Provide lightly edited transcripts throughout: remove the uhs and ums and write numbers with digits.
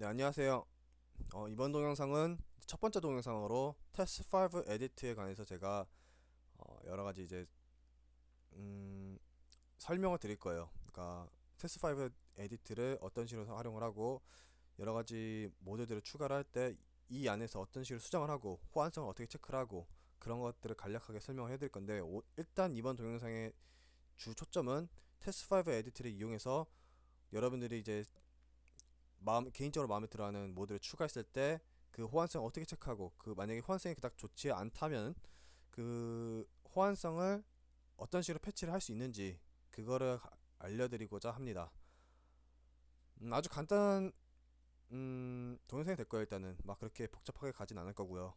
네, 안녕하세요. 이번 동영상은 첫 번째 동영상으로 테스트5 에디트에 관해서 제가 여러 가지 이제 음, 설명을 드릴 거예요. 그러니까 테스트5 에디트를 어떤 식으로 활용을 하고 여러 가지 모드들을 추가를 할 때 이 안에서 어떤 식으로 수정을 하고 호환성을 어떻게 체크를 하고 그런 것들을 간략하게 설명을 해드릴 건데 일단 이번 동영상의 주 초점은 테스트5 에디트를 이용해서 여러분들이 이제 개인적으로 마음에 들어하는 모드를 추가했을 때 그 호환성 어떻게 체크하고 그 만약에 호환성이 그닥 좋지 않다면 그 호환성을 어떤 식으로 패치를 할 수 있는지 그거를 알려드리고자 합니다. 아주 간단한 동영상이 될 거예요. 일단은 막 그렇게 복잡하게 가진 않을 거고요.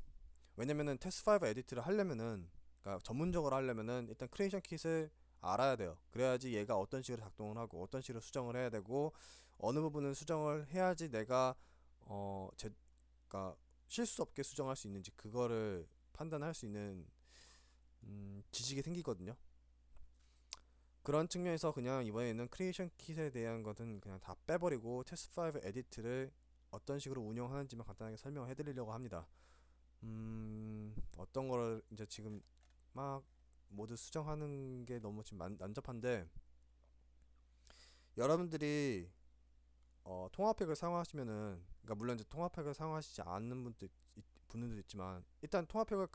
왜냐면은 테스트5 에디트를 하려면은 그러니까 전문적으로 하려면은 일단 크리에이션 킷을 알아야 돼요. 그래야지 얘가 어떤 식으로 작동을 하고 어떤 식으로 수정을 해야 되고 어느 부분을 수정을 해야지 내가 그러니까 실수 없게 수정할 수 있는지 그거를 판단할 수 있는 지식이 생기거든요. 그런 측면에서 그냥 이번에는 크리에이션 킷에 대한 것은 그냥 다 빼버리고 테스트5 에디트를 어떤 식으로 운영하는지만 간단하게 설명을 해드리려고 합니다. 어떤 거를 이제 지금 막 모두 수정하는 게 너무 지금 난잡한데 여러분들이 통합팩을 사용하시면은 그러니까 물론 이제 통합팩을 사용하시지 않는 분들도 있지만 일단 통합팩을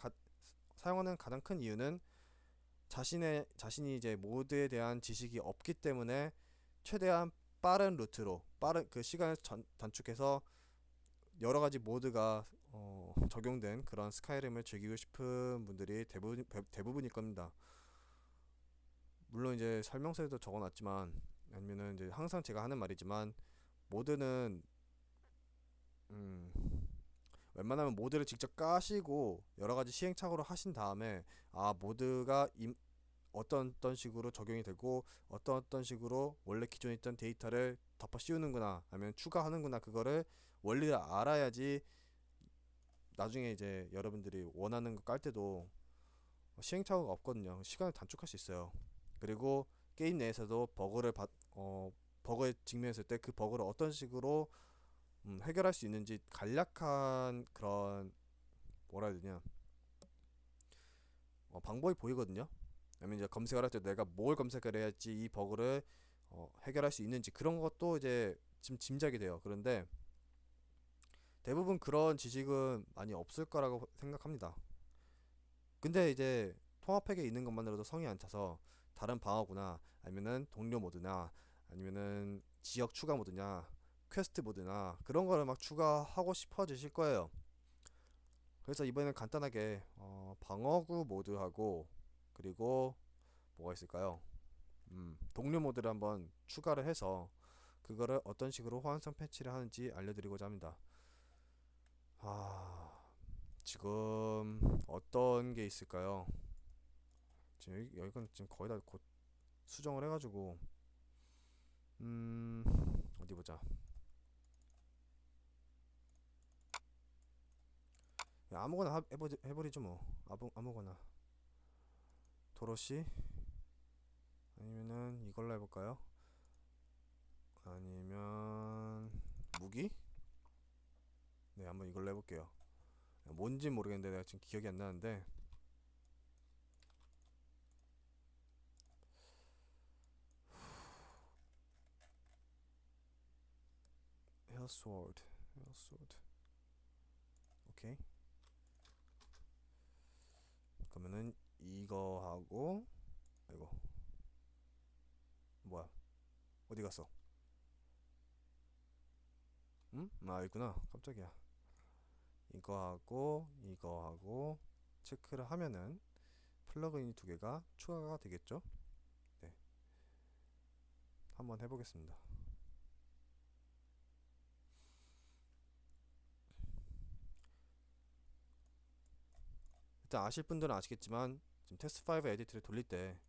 사용하는 가장 큰 이유는 자신이 이제 모드에 대한 지식이 없기 때문에 최대한 빠른 루트로 빠른 그 시간을 단축해서 여러 가지 모드가 적용된 그런 스카이림을 즐기고 싶은 분들이 대부분일 겁니다. 물론 이제 설명서에도 적어놨지만 아니면은 이제 항상 제가 하는 말이지만 모드는 음, 웬만하면 모드를 직접 까시고 여러 가지 시행착오를 하신 다음에 모드가 어떤 식으로 적용이 되고 어떤 식으로 원래 기존에 있던 데이터를 덮어 씌우는구나 아니면 추가하는구나 그거를 원리를 알아야지 나중에 이제 여러분들이 원하는 거 깔 때도 시행착오가 없거든요. 시간을 단축할 수 있어요. 그리고 게임 내에서도 버거에 직면했을 때 그 버거를 어떤 식으로 해결할 수 있는지 간략한 그런 뭐라 해야 되냐 방법이 보이거든요. 아니면 이제 검색을 할 때 내가 뭘 검색을 해야지 이 버그를 해결할 수 있는지 그런 것도 이제 지금 짐작이 돼요. 그런데 대부분 그런 지식은 많이 없을 거라고 생각합니다. 근데 이제 통합팩에 있는 것만으로도 성이 안 차서 다른 방어구나 아니면은 동료 모드나 아니면은 지역 추가 모드냐 퀘스트 모드나 그런 거를 막 추가하고 싶어지실 거예요. 그래서 이번에는 간단하게 방어구 모드하고 그리고 뭐가 있을까요? 동료 모드를 한번 추가를 해서 그거를 어떤 식으로 호환성 패치를 하는지 알려드리고자 합니다. 아, 지금 어떤 게 있을까요? 지금 여기가 지금 거의 다 곧 수정을 해가지고 음 어디 보자. 야, 아무거나 해버리죠 뭐. 아무거나 도로시 아니면은 이걸로 해볼까요? 아니면 무기? 네, 한번 이걸로 해볼게요. 뭔지 모르겠는데 내가 지금 기억이 안 나는데 헬스워드 헬스워드 오케이. 그러면은 이거 하고 이거 뭐야 어디 갔어? 응? 있구나. 깜짝이야. 이거 하고 체크를 하면은 플러그인이 두 개가 추가가 되겠죠? 네, 한번 해보겠습니다. 일단 아실 분들은 아시겠지만 지금 테스트5 에디트를 돌릴 때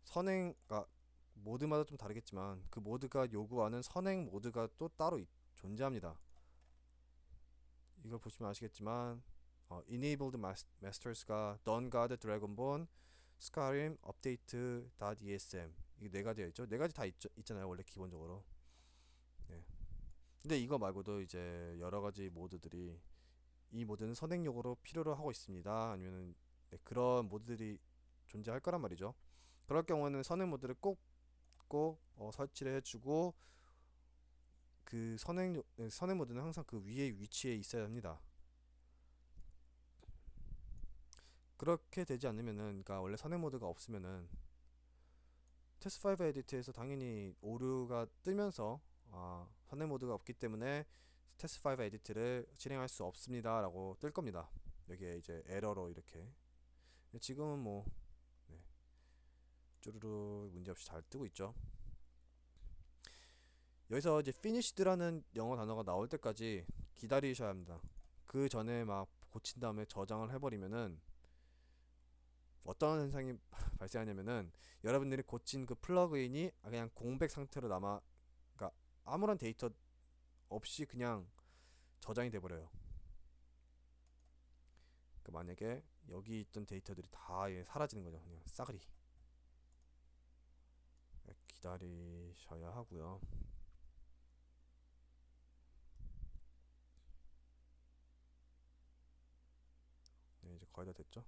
선행가 모드마다 좀 다르겠지만 그 모드가 요구하는 선행 모드가 또 따로 존재합니다. 이걸 보시면 아시겠지만 enabled masters가 Dawn Guard, Dragonborn, Skyrim, Update.esm 이게 네 가지가 있죠. 네 가지 다 있잖아요. 원래 기본적으로. 네. 근데 이거 말고도 이제 여러 가지 모드들이 이 모드는 선행용으로 필요로 하고 있습니다. 아니면은 네, 그런 모드들이 존재할 거란 말이죠. 그럴 경우에는 선행 모드를 꼭 설치를 해주고 그 선행 모드는 항상 그 위에 위치해 있어야 합니다. 그렇게 되지 않으면은, 그러니까 원래 선행 모드가 없으면은 테스트5 에디트에서 당연히 오류가 뜨면서 선행 모드가 없기 때문에 테스트5 에디트를 실행할 수 없습니다라고 뜰 겁니다. 여기에 이제 에러로 이렇게. 지금은 뭐 네, 쭈루루 문제없이 잘 뜨고 있죠. 여기서 이제 finished라는 영어 단어가 나올 때까지 기다리셔야 합니다. 그 전에 막 고친 다음에 저장을 해버리면은 어떤 현상이 발생하냐면은 여러분들이 고친 그 플러그인이 그냥 공백 상태로 남아, 그러니까 아무런 데이터 없이 그냥 저장이 돼버려요. 그러니까 만약에 여기 있던 데이터들이 다 사라지는 거죠. 그냥 싸그리 기다리셔야 하고요. 네, 이제 거의 다 됐죠.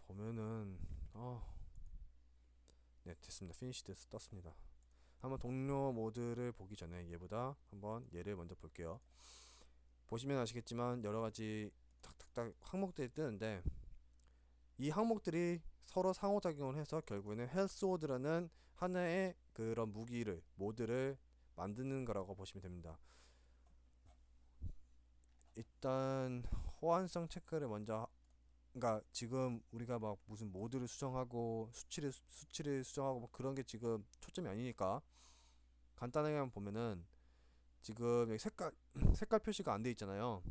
보면은 네, 됐습니다. 피니시 돼서 떴습니다. 한번 동료 모드를 보기 전에 얘보다 한번 얘를 먼저 볼게요. 보시면 아시겠지만 여러 가지 탁탁탁 항목들이 뜨는데 이 항목들이 서로 상호작용을 해서 결국에는 헬스워드라는 하나의 그런 무기를 모드를 만드는 거라고 보시면 됩니다. 일단 호환성 체크를 먼저, 그러니까 지금 우리가 막 무슨 모드를 수정하고 수치를 수정하고 뭐 그런 게 지금 초점이 아니니까 간단하게만 보면은 지금 여기 색깔 표시가 안 돼 있잖아요.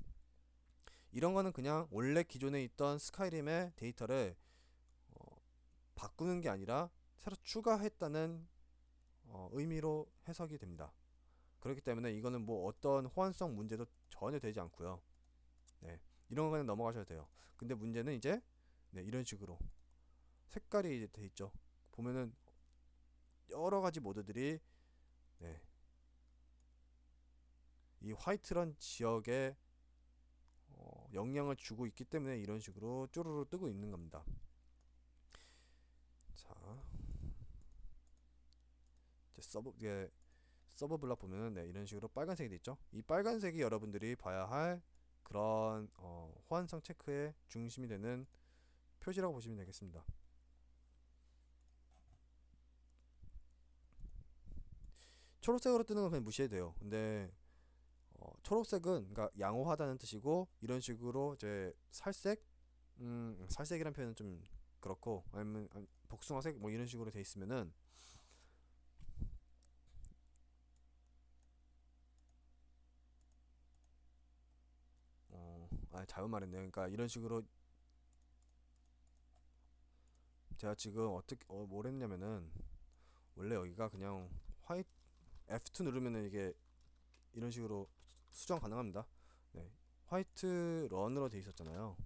이런 거는 그냥 원래 기존에 있던 스카이림의 데이터를 어, 바꾸는 게 아니라 새로 추가했다는 의미로 해석이 됩니다. 그렇기 때문에 이거는 뭐 어떤 호환성 문제도 전혀 되지 않고요. 네, 이런 거는 넘어가셔도 돼요. 근데 문제는 이제 네, 이런 식으로 색깔이 이제 돼 있죠. 보면은 여러 가지 모드들이 네, 이 화이트런 지역에 영향을 주고 있기 때문에 이런 식으로 쭈루루 뜨고 있는 겁니다. 자, 이제 서버 블락 보면은 네, 이런 식으로 빨간색이 돼 있죠. 이 빨간색이 여러분들이 봐야 할 그런 호환성 체크의 중심이 되는 표시라고 보시면 되겠습니다. 초록색으로 뜨는 건 그냥 무시해도 돼요. 근데 초록색은 그러니까 양호하다는 뜻이고 이런 식으로 이제 살색이란 표현은 좀 그렇고 아니면 복숭아색 뭐 이런 식으로 돼 있으면은 잘못 말했네요. 그러니까 이런 식으로 제가 지금 어떻게 뭘 했냐면은 원래 여기가 그냥 화이트 F2 누르면은 이게 이런 식으로 수정 가능합니다. 네. 화이트 런으로 돼 있었잖아요.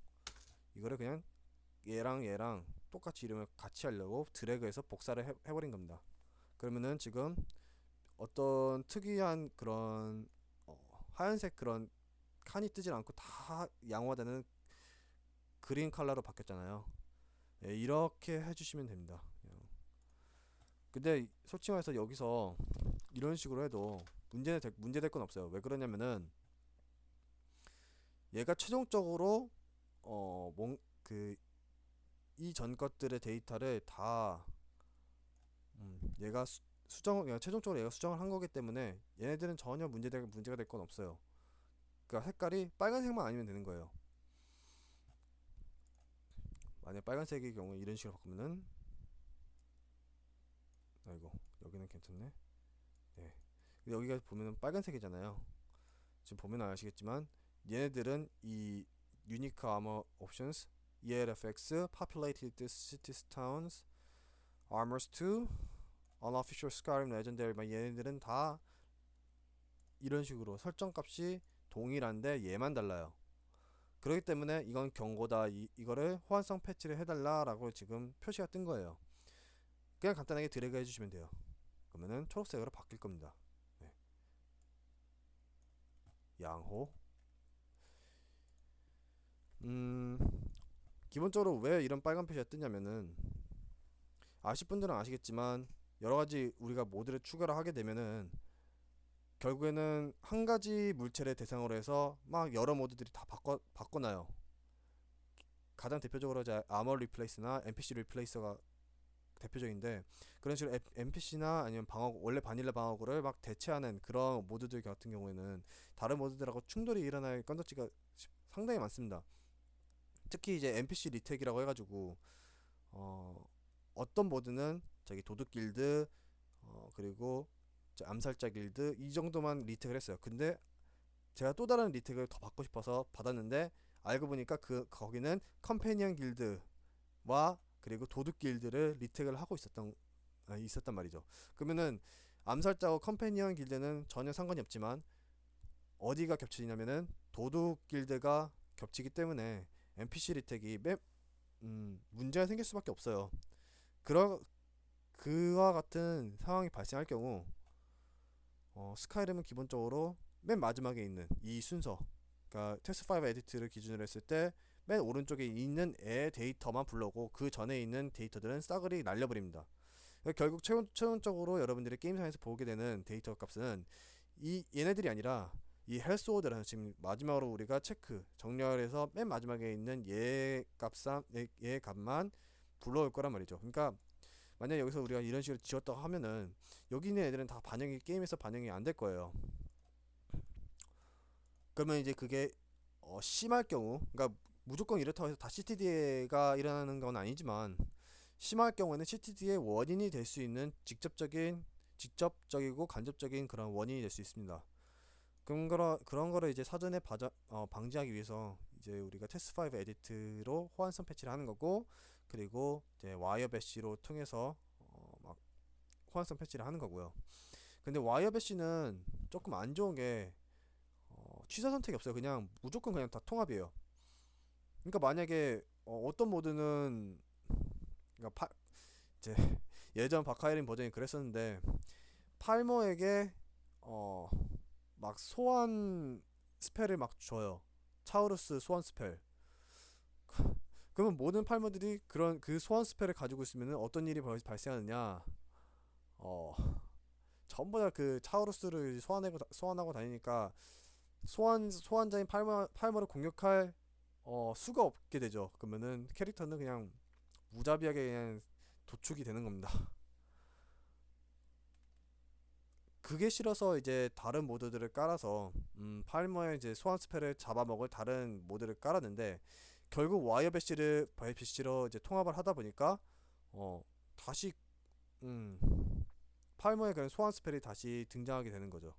이거를 그냥 얘랑 똑같이 이름을 같이 하려고 드래그해서 복사를 해버린 겁니다. 그러면은 지금 어떤 특이한 그런 하얀색 그런 칸이 뜨질 않고 다 양호화되는 그린 컬러로 바뀌었잖아요. 예, 이렇게 해주시면 됩니다. 근데 솔직히 말해서 여기서 이런 식으로 해도 문제될 건 없어요. 왜 그러냐면은 얘가 최종적으로 그 이전 것들의 데이터를 다 얘가 최종적으로 얘가 수정을 한 거기 때문에 얘네들은 전혀 문제가 될 건 없어요. 그러니까 색깔이 빨간색만 아니면 되는 거예요. 만약 빨간색의 경우에 이런 식으로 바꾸면은 아이고 여기는 괜찮네. 네. 여기가 보면은 빨간색이잖아요. 지금 보면 아시겠지만 얘네들은 이 Unique Armor Options, ELFX, Populated Cities, Towns, Armors 2, Unofficial Skyrim Legendary 막 얘네들은 다 이런 식으로 설정값이 동일한데 얘만 달라요. 그렇기 때문에 이건 경고다. 이거를 호환성 패치를 해달라라고 지금 표시가 뜬 거예요. 그냥 간단하게 드래그 해주시면 돼요. 그러면은 초록색으로 바뀔 겁니다. 네. 양호. 음, 기본적으로 왜 이런 빨간 표시가 뜨냐면은, 아실 분들은 아시겠지만 여러 가지 우리가 모드를 추가를 하게 되면은 결국에는 한 가지 물체를 대상으로 해서 막 여러 모드들이 다 바꿔놔요. 가장 대표적으로 이제 아머 리플레이스나 NPC 리플레이서가 대표적인데, 그런 식으로 NPC나 아니면 방어구, 원래 바닐라 방어구를 막 대체하는 그런 모드들 같은 경우에는 다른 모드들하고 충돌이 일어날 건덕지가 상당히 많습니다. 특히 이제 NPC 리텍이라고 해가지고 어, 어떤 모드는 저기 도둑 길드, 그리고 암살자 길드 이 정도만 리텍을 했어요. 근데 제가 또 다른 리텍을 더 받고 싶어서 받았는데, 알고 보니까 거기는 컴패니언 길드와 그리고 도둑 길드를 리텍을 하고 있었단 말이죠. 그러면은 암살자와 컴패니언 길드는 전혀 상관이 없지만 어디가 겹치냐면은 도둑 길드가 겹치기 때문에 NPC 리텍이 문제가 생길 수밖에 없어요. 그와 같은 상황이 발생할 경우 스카이림은 기본적으로 맨 마지막에 있는 이 순서, 그러니까 테스트5 에디트를 기준으로 했을 때 맨 오른쪽에 있는 애 데이터만 불러오고 그 전에 있는 데이터들은 싸그리 날려버립니다. 그러니까 결국 최종적으로 여러분들이 게임상에서 보게 되는 데이터 값은 이 얘네들이 아니라 이 헬스 오더라는, 지금 마지막으로 우리가 체크 정렬해서 맨 마지막에 있는 얘 값만 불러올 거란 말이죠. 그러니까 만약 여기서 우리가 이런 식으로 지웠다고 하면은 여기 있는 애들은 다 게임에서 반영이 안 될 거예요. 그러면 이제 그게 심할 경우, 그러니까 무조건 이렇다고 해서 다 CTD가 일어나는 건 아니지만, 심할 경우에는 CTD의 원인이 될 수 있는 직접적이고 간접적인 그런 원인이 될 수 있습니다. 그런 거를 이제 사전에 방지하기 위해서 이제 우리가 테스트5 에디트로 호환성 패치를 하는 거고, 그리고 이제 와이어 배시로 통해서 막 호환성 패치를 하는 거고요. 근데 와이어 배시는 조금 안 좋은 게 취사 선택이 없어요. 그냥 무조건 그냥 다 통합이에요. 그러니까 만약에 어떤 모드는, 그러니까 이제 예전 바카이린 버전이 그랬었는데, 팔머에게 어 막 소환 스펠을 막 줘요. 차우루스 소환 스펠. 그러면 모든 팔머들이 그런 그 소환 스펠을 가지고 있으면 어떤 일이 발생하느냐? 어 전부 다 그 차우루스를 소환하고 다니니까 소환자인 팔머를 공격할 수가 없게 되죠. 그러면은 캐릭터는 그냥 무자비하게 그냥 도축이 되는 겁니다. 그게 싫어서 이제 다른 모드들을 깔아서 팔머의 이제 소환 스펠을 잡아먹을 다른 모드를 깔았는데, 결국 와이어 배시로 이제 통합을 하다 보니까 다시 음 팔머의 그런 소환 스펠이 다시 등장하게 되는 거죠.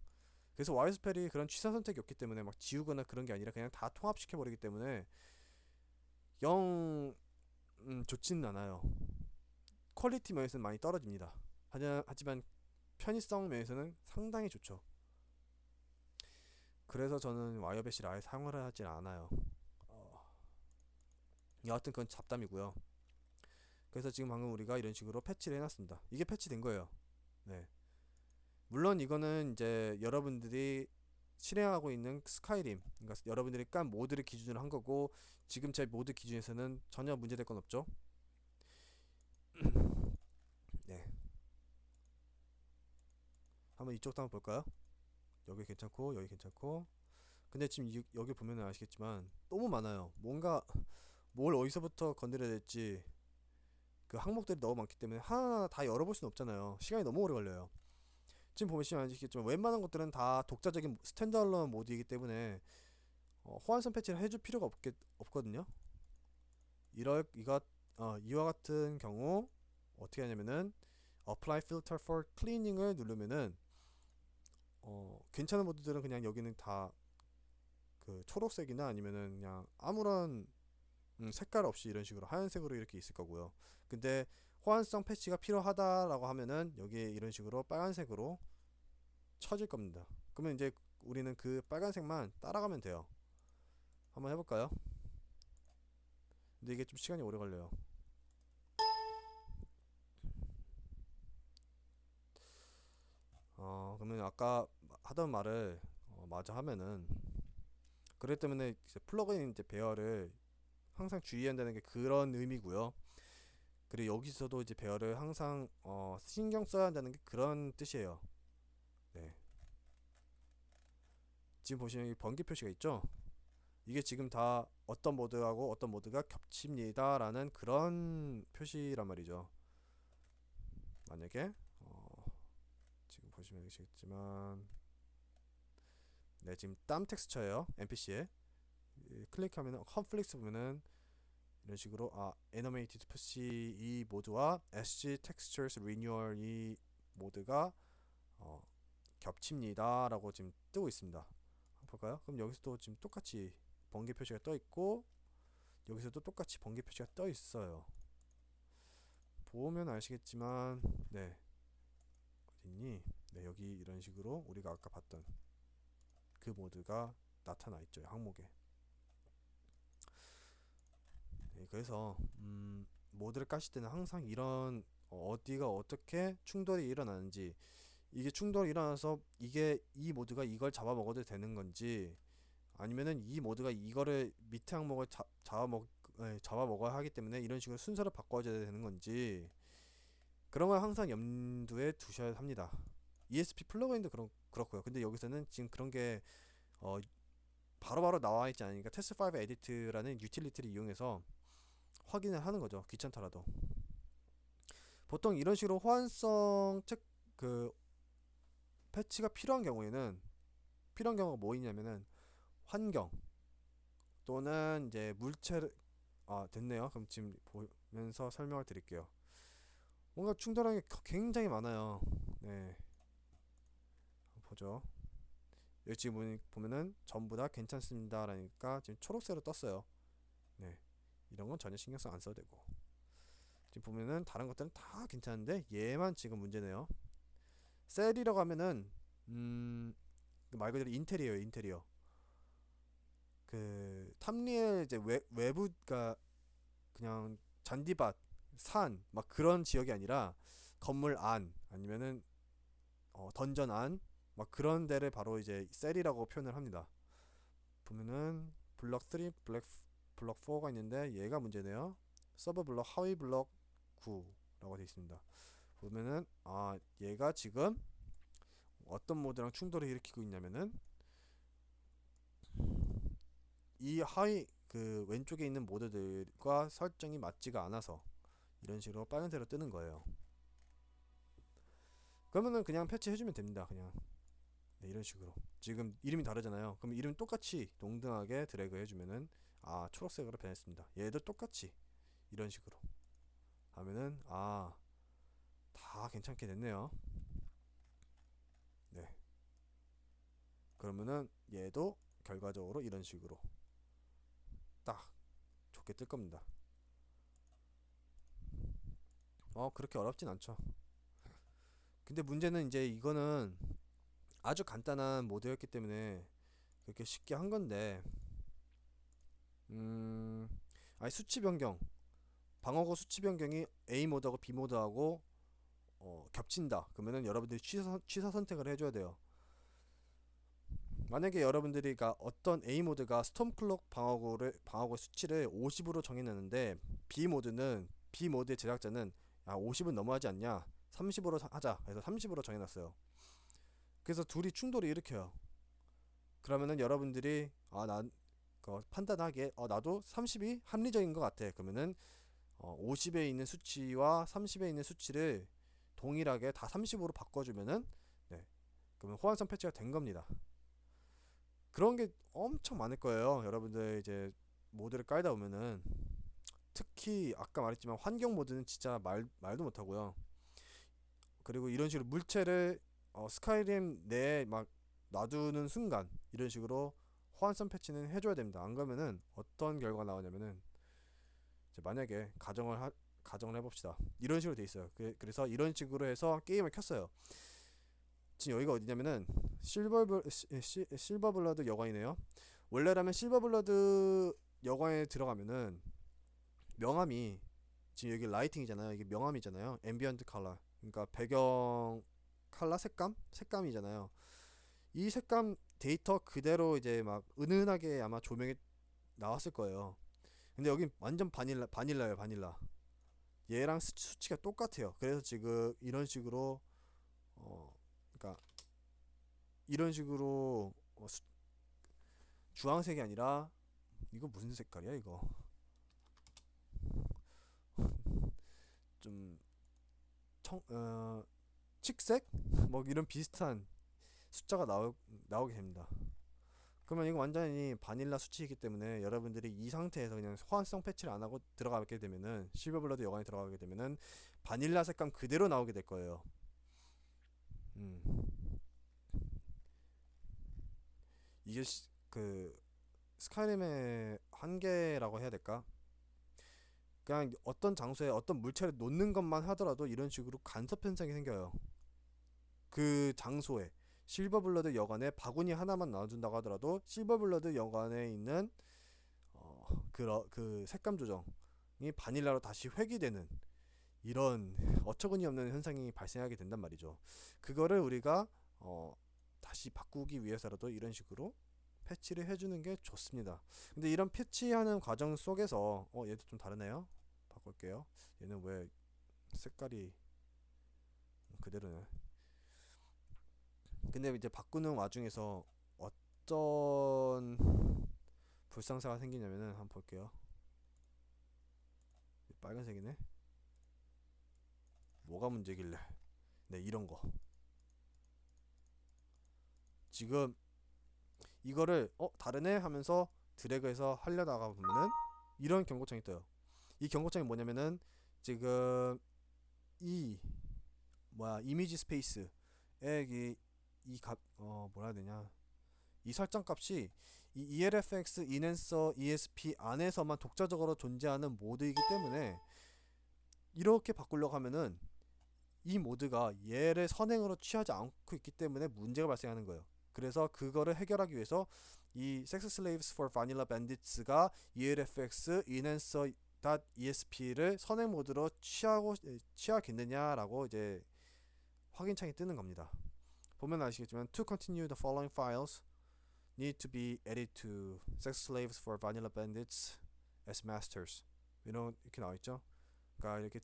그래서 와이어 스펠이 그런 취사 선택이 없기 때문에 막 지우거나 그런 게 아니라 그냥 다 통합시켜 버리기 때문에 영 좋지는 않아요. 퀄리티 면에서는 많이 떨어집니다. 하지만 편의성 면에서는 상당히 좋죠. 그래서 저는 와이어배시를 아예 사용을 하진 않아요. 여하튼 그건 잡담이고요. 그래서 지금 방금 우리가 이런 식으로 패치를 해놨습니다. 이게 패치된 거예요. 네. 물론 이거는 이제 여러분들이 실행하고 있는 스카이림, 그러니까 여러분들이 깐 모드를 기준으로 한 거고, 지금 제 모드 기준에서는 전혀 문제될 건 없죠. 네. 한번 이쪽도 한번 볼까요? 여기 괜찮고 여기 괜찮고. 근데 지금 여기 보면은 아시겠지만 너무 많아요. 뭔가 뭘 어디서부터 건드려야 될지, 그 항목들이 너무 많기 때문에 하나하나 다 열어볼 수는 없잖아요. 시간이 너무 오래 걸려요. 지금 보시면 아시겠지만 웬만한 것들은 다 독자적인 스탠드얼론 모드이기 때문에 호환성 패치를 해줄 필요가 없거든요. 이와 같은 경우 어떻게 하냐면은 Apply Filter for Cleaning을 누르면은 괜찮은 모드들은 그냥 여기는 다 그 초록색이나 아니면은 그냥 아무런 색깔 없이 이런 식으로 하얀색으로 이렇게 있을 거고요. 근데 호환성 패치가 필요하다라고 하면은 여기에 이런 식으로 빨간색으로 쳐질 겁니다. 그러면 이제 우리는 그 빨간색만 따라가면 돼요. 한번 해볼까요? 근데 이게 좀 시간이 오래 걸려요. 그러면 아까 하던 말을 마저 하면은, 그렇기 때문에 이제 플러그인 이제 배열을 항상 주의한다는 게 그런 의미고요. 그리고 여기서도 이제 배열을 항상 신경 써야 한다는 게 그런 뜻이에요. 네. 지금 보시면 이 번개 표시가 있죠? 이게 지금 다 어떤 모드하고 어떤 모드가 겹칩니다라는 그런 표시란 말이죠. 만약에 지금 보시면 아시겠지만 네, 지금 땀 텍스처예요. NPC에 클릭하면 컴플렉스 보면은 이런 식으로 애니메이티드 푸시 이 모드와 SG 텍스처스 리뉴얼 이 모드가 어, 겹칩니다라고 지금 뜨고 있습니다. 한번 볼까요? 그럼 여기서도 지금 똑같이 번개 표시가 떠 있고 여기서도 똑같이 번개 표시가 떠 있어요. 보면 아시겠지만 네, 어딨니? 네, 여기 이런 식으로 우리가 아까 봤던 그 모드가 나타나 있죠, 항목에. 네, 그래서 모드를 까실 때는 항상 이런 어디가 어떻게 충돌이 일어나는지, 이게 충돌이 일어나서 이게 이 모드가 이걸 잡아먹어도 되는 건지, 아니면은 이 모드가 이거를 밑에 항목을 잡아먹어야 하기 때문에 이런 식으로 순서를 바꿔줘야 되는 건지, 그런 걸 항상 염두에 두셔야 합니다. ESP 플러그인도 그렇고요. 근데 여기서는 지금 그런 게 어, 바로바로 나와 있지 않으니까 테스트5 에디트라는 유틸리티를 이용해서 확인을 하는 거죠. 귀찮더라도. 보통 이런 식으로 호환성 그 패치가 필요한 경우가 뭐 있냐면은 환경 또는 이제 물체를 됐네요. 그럼 지금 보면서 설명을 드릴게요. 뭔가 충돌하는 게 굉장히 많아요. 네, 보죠. 여기 지금 보면은 전부 다 괜찮습니다라니까 지금 초록색으로 떴어요. 네, 이런 건 전혀 신경 안 써도 되고, 지금 보면은 다른 것들은 다 괜찮은데 얘만 지금 문제네요. 셀이라고 하면은 말 그대로 인테리어예요, 인테리어. 그 탐리엘 이제 외부가 그냥 잔디밭, 산 막 그런 지역이 아니라 건물 안 아니면은 던전 안 막 그런 데를 바로 이제 셀이라고 표현을 합니다. 보면은 블럭 3, 블럭 4가 있는데 얘가 문제네요. 서버 블럭, 하위 블럭 9라고 되어 있습니다. 보면은 얘가 지금 어떤 모드랑 충돌을 일으키고 있냐면은 이 하위 그 왼쪽에 있는 모드들과 설정이 맞지가 않아서 이런 식으로 빨간색으로 뜨는 거예요. 그러면은 그냥 패치해주면 됩니다. 그냥 네, 이런 식으로 지금 이름이 다르잖아요. 그럼 이름 똑같이 동등하게 드래그 해주면은 초록색으로 변했습니다. 얘도 똑같이 이런 식으로 하면은 다 괜찮게 됐네요. 네, 그러면은 얘도 결과적으로 이런 식으로 딱 좋게 뜰 겁니다. 그렇게 어렵진 않죠. 근데 문제는 이제 이거는 아주 간단한 모드였기 때문에 그렇게 쉽게 한 건데, 아니 수치 변경, 방어구 수치 변경이 A 모드하고 B 모드하고 겹친다. 그러면은 여러분들이 취사 선택을 해줘야 돼요. 만약에 여러분들이 어떤 A 모드가 스톰클록 방어구 수치를 50으로 정해놨는데 B 모드의 제작자는 50은 너무하지 않냐, 30으로 하자. 그래서 30으로 정해놨어요. 그래서 둘이 충돌을 일으켜요. 그러면은 여러분들이 난 판단하기에 나도 30이 합리적인 것 같아. 그러면은 50에 있는 수치와 30에 있는 수치를 동일하게 다 30으로 바꿔주면은 네, 그러면 호환성 패치가 된 겁니다. 그런 게 엄청 많을 거예요. 여러분들 이제 모드를 깔다 보면은 특히 아까 말했지만 환경 모드는 진짜 말도 못하고요. 그리고 이런 식으로 물체를 스카이림 내에 막 놔두는 순간 이런 식으로 호환성 패치는 해줘야 됩니다. 안 그러면은 어떤 결과가 나오냐면은 이제 만약에 가정을 해봅시다. 이런 식으로 돼 있어요. 그래서 이런 식으로 해서 게임을 켰어요. 지금 여기가 어디냐면은 실버 블러드 여관이네요. 원래라면 실버 블러드 여관에 들어가면은 명암이, 지금 여기 라이팅이잖아요. 이게 명암이잖아요. 앰비언트 컬러. 그러니까 배경 컬러 색감이잖아요. 이 색감 데이터 그대로 이제 막 은은하게 아마 조명이 나왔을 거예요. 근데 여긴 완전 바닐라예요, 바닐라. 얘랑 수치가 똑같아요. 그래서 지금 이런 식으로 그러니까 이런 식으로 주황색이 아니라 이거 무슨 색깔이야 이거? 좀 청, 칙색? 뭐 이런 비슷한 숫자가 나오게 됩니다. 그러면 이거 완전히 바닐라 수치이기 때문에 여러분들이 이 상태에서 그냥 호환성 패치를 안 하고 들어가게 되면은 실버블러드 여관에 들어가게 되면은 바닐라 색감 그대로 나오게 될 거예요. 음. 이게 그 스카이림의 한계라고 해야 될까? 그냥 어떤 장소에 어떤 물체를 놓는 것만 하더라도 이런 식으로 간섭 현상이 생겨요. 그 장소에 실버블러드 여관에 바구니 하나만 놔준다고 하더라도 실버블러드 여관에 있는 그 색감 조정이 바닐라로 다시 회귀되는 이런 어처구니 없는 현상이 발생하게 된단 말이죠. 그거를 우리가 다시 바꾸기 위해서라도 이런 식으로 패치를 해주는 게 좋습니다. 근데 이런 패치하는 과정 속에서 얘도 좀 다르네요. 바꿀게요. 얘는 왜 색깔이 그대로네. 근데 이제 바꾸는 와중에서 어떤 불상사가 생기냐면은 한번 볼게요. 빨간색이네. 뭐가 문제길래? 네, 이런 거. 지금 이거를 다르네 하면서 드래그해서 하려다가 보면은 이런 경고창이 떠요. 이 경고창이 뭐냐면은 지금 이 이미지 스페이스에 이값 뭐라 해야 되냐, 이 설정 값이 이 ELFX 인핸서 ESP 안에서만 독자적으로 존재하는 모드이기 때문에 이렇게 바꾸려고 하면은 이 모드가 얘를 선행으로 취하지 않고 있기 때문에 문제가 발생하는 거예요. 그래서 그거를 해결하기 위해서 이 Sex Slaves for Vanilla Bandits가 ELFX enhancer.esp를 선행 모드로 취하겠느냐라고 이제 확인창이 뜨는 겁니다. 보면 아시겠지만 to continue the following files need to be added to Sex Slaves for Vanilla Bandits as masters. 이렇게 나와 있죠. 그러니까 이렇게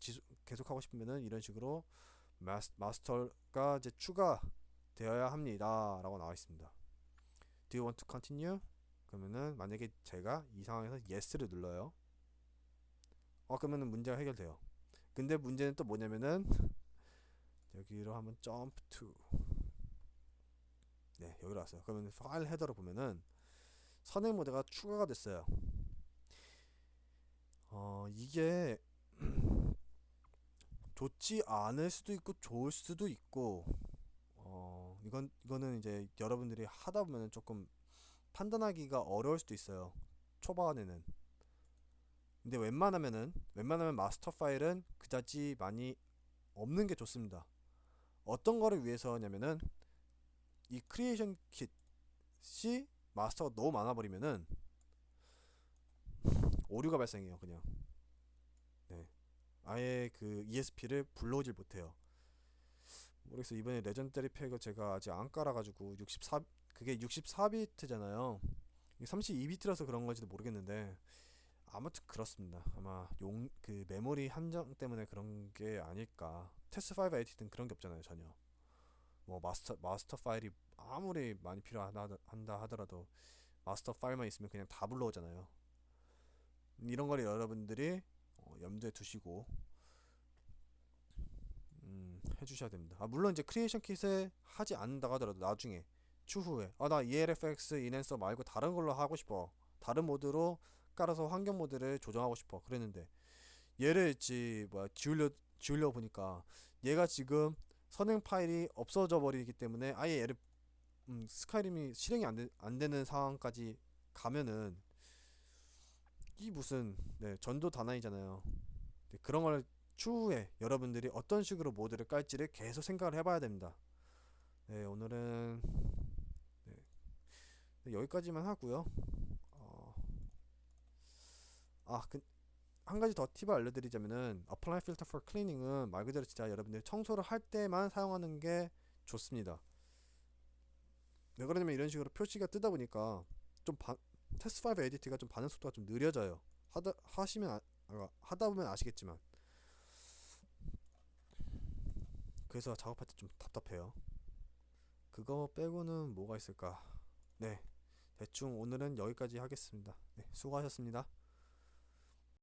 계속하고 싶으면은 이런 식으로 마스터가 이제 추가되어야 합니다라고 나와 있습니다. Do you want to continue? 그러면은 만약에 제가 이 상황에서 yes를 눌러요. 그러면은 문제가 해결돼요. 근데 문제는 또 뭐냐면은 여기로 한번 jump to, 네, 여기로 왔어요. 그러면 파일 헤더로 보면은 선행 모드가 추가가 됐어요. 이게 좋지 않을 수도 있고 좋을 수도 있고 이거는 이제 여러분들이 하다 보면 조금 판단하기가 어려울 수도 있어요, 초반에는. 근데 웬만하면 마스터 파일은 그다지 많이 없는 게 좋습니다. 어떤 거를 위해서냐면은 이 크리에이션 킷이 마스터가 너무 많아 버리면은 오류가 발생해요, 그냥. 네, 아예 그 ESP를 불러오질 못해요. 모르겠어. 이번에 레전더리 팩을 제가 아직 안 깔아가지고 64, 그게 64비트잖아요. 32비트라서 그런 건지도 모르겠는데 아무튼 그렇습니다. 아마 그 메모리 한정 때문에 그런 게 아닐까. 테스5 에디트는 그런 게 없잖아요, 전혀. 뭐 마스터 파일이 아무리 많이 필요하다 하더라도 마스터 파일만 있으면 그냥 다 불러오잖아요. 이런 거를 여러분들이 염두에 두시고 해주셔야 됩니다. 물론 이제 크리에이션 킷에 하지 않는다고 하더라도 나중에 추후에 나 ELFX 인핸서 말고 다른 걸로 하고 싶어, 다른 모드로 깔아서 환경 모드를 조정하고 싶어 그랬는데 얘를 지우려 보니까 얘가 지금 선행 파일이 없어져 버리기 때문에 아예 얘를 스카이림이 실행이 안 되는 상황까지 가면은 이 무슨 전도 다나이잖아요. 그런 걸 추후에 여러분들이 어떤 식으로 모드를 깔지를 계속 생각을 해봐야 됩니다. 네, 오늘은 여기까지만 하고요. 한 가지 더 팁을 알려드리자면은 Apply Filter for Cleaning은 말 그대로 진짜 여러분들이 청소를 할 때만 사용하는 게 좋습니다. 왜 그러냐면 이런 식으로 표시가 뜨다 보니까 좀 테스트5 에디트가 좀 반응 속도가 좀 느려져요. 하다 보면 아시겠지만. 그래서 작업할 때 좀 답답해요. 그거 빼고는 뭐가 있을까? 네, 대충 오늘은 여기까지 하겠습니다. 네, 수고하셨습니다.